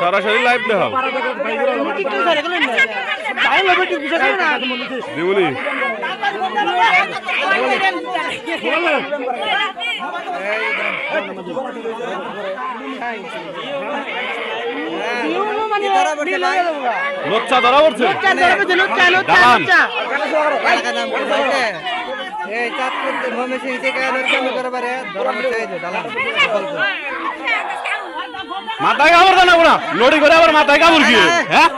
সরাসরি লাইভ দেখাও দিবনি লোচ্চা ধরা পড়ছে মাথায় কামড় দেন না লড়ি করে আবার মাথায় কামড় কি হ্যাঁ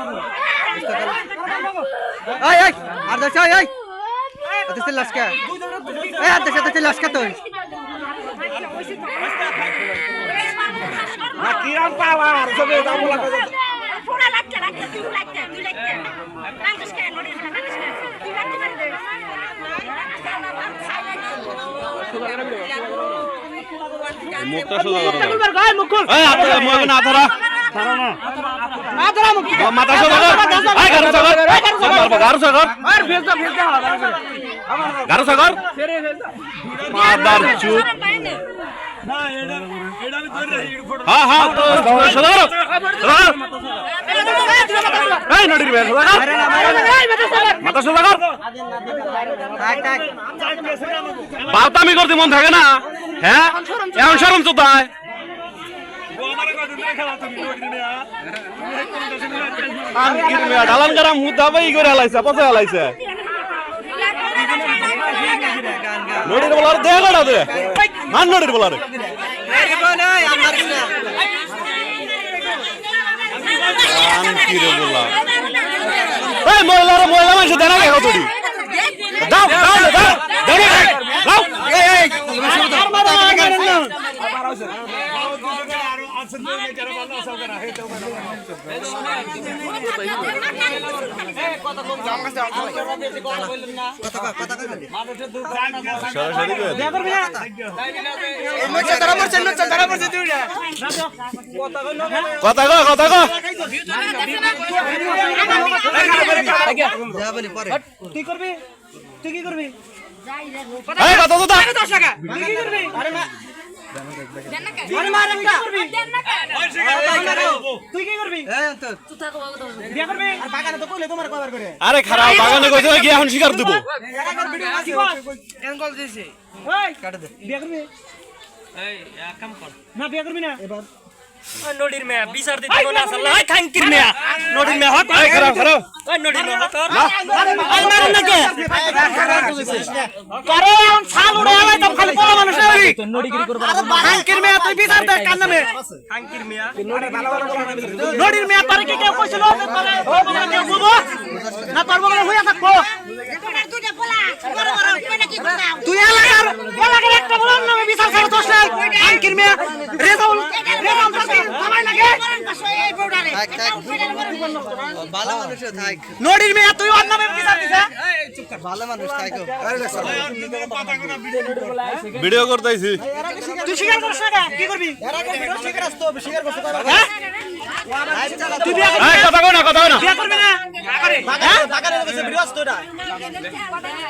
কিরাম পাওয়া সবে মুখটা সোজা করো এই আপনারা মুখ না ধরা মাথা সোজা কর এই গারো সাগর গারো সাগর আর ভেজ গারো সাগর মাদার চুপ না এটা আমি ধরে ফটো হ্যাঁ হ্যাঁ তো সোজা করো এই নড়ির বের সোজা কর মাথা সোজা কর থাক থাক বাতামি করতে মন থাকে না হ্যাঁ এখন শরম চোদায় ঢালান করা মুদা বাই করে হালাইছে পচে হালাইছে নড়ির বলার দেয়া কটা দে মান নড়ির বলার মহিলা মানুষ দেনা গে কতটি দাও দাও দাও দাও কথা কো তুই করবি তুই কি করবি আরে খারাপ বাগানে কইছে কি এখন শিকার দেব না বিয়া করবি না এবার নড়ির মেয়া বিচার দিতে কোন আসল এই খাঙ্কির মেয়া নড়ির মেয়া হট এই খারাপ খারাপ ওই নড়ির মেয়া হট আর মার না কে করে এখন ছাল উড়ে আলাই তো খালি বড় মানুষ হই নড়িগিরি করব খাঙ্কির মেয়া তুই বিচার দে কান নামে খাঙ্কির মেয়া নড়ির মেয়া পারে কি কেউ কইছিল ও বলা কেউ বুঝো না পারবো না হইয়া থাকবো দুইটা বলা বড় বড় কি করতাম তুই এলাকার একটা বলার নামে বিচার করে দোষ নাই খাঙ্কির মেয়া রেজাউল নড়ির মেয়ে তুই ওর নামে বিচার দিছ ভালো মানুষ থাকো ভিডিও করতেছি তুই স্বীকার করছ না কি করবি এর আগে ভিডিও স্বীকার আসতো স্বীকার করছ হ্যাঁ তুই বিয়া করবি কথা কও না বিয়া করবি না ঢাকার কাছে ভিডিও আসতো এটা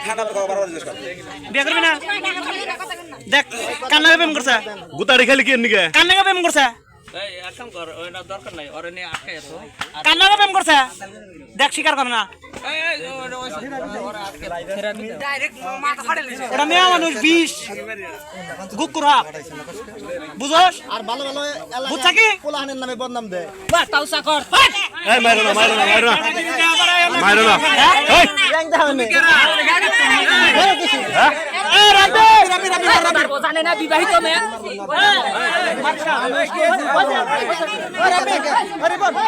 ঢাকা কথা বড় জিনিস কর বিয়া করবি না দেখ কান্না প্রেম করছ গুতাড়ি খালি কি নিকে কান্না প্রেম করছ এই আকাম কর ওনা দরকার নাই ওরে নি আটকে আছো কান্না প্রেম করছ দেখ স্বীকার কর না এই ওরে আটকে ডাইরেক্ট মাথা ফাড়ে লিছে ওটা মেয়া মানুষ 20 গুকুরা বুঝছস আর ভালো ভালো বুঝছ কি পোলাহানের নামে বদনাম দে বাস তাউসা কর এই মারো না এই র্যাঙ্ক দাও নে এই রাবি জানে না বিবাহিত মেয়ে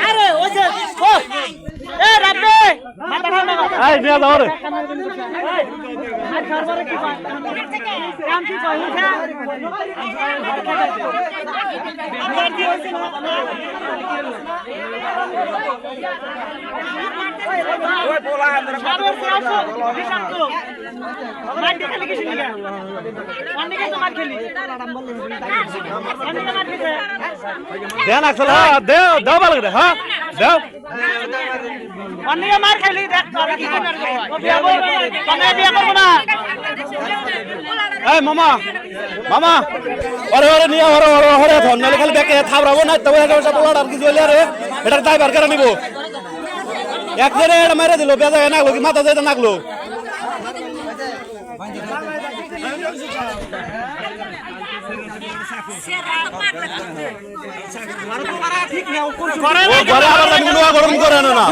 আরে ওই যে এ রাব্বে মাথা ঠান্ডা কর এই নিয়া দাও রে আর সরবরে কি কাম কি কই দেন আসল হ্যাঁ দেও দাও ভালো করে হ্যাঁ দাও অনেক মার খাইলি দেখ কি করবো না এই মামা মামা ওরে ওরে নিয়ে ওরে ওরে ওরে ধন নালে খালি ব্যাকে থাবরাবো না তবে এটা বলার আর কিছু হইলে আরে এটা ড্রাইভার করে নিব একজনে এটা মেরে দিল বেজা নাগলো কি মাথা যাইতে নাগলো ঠিক না গরম করে না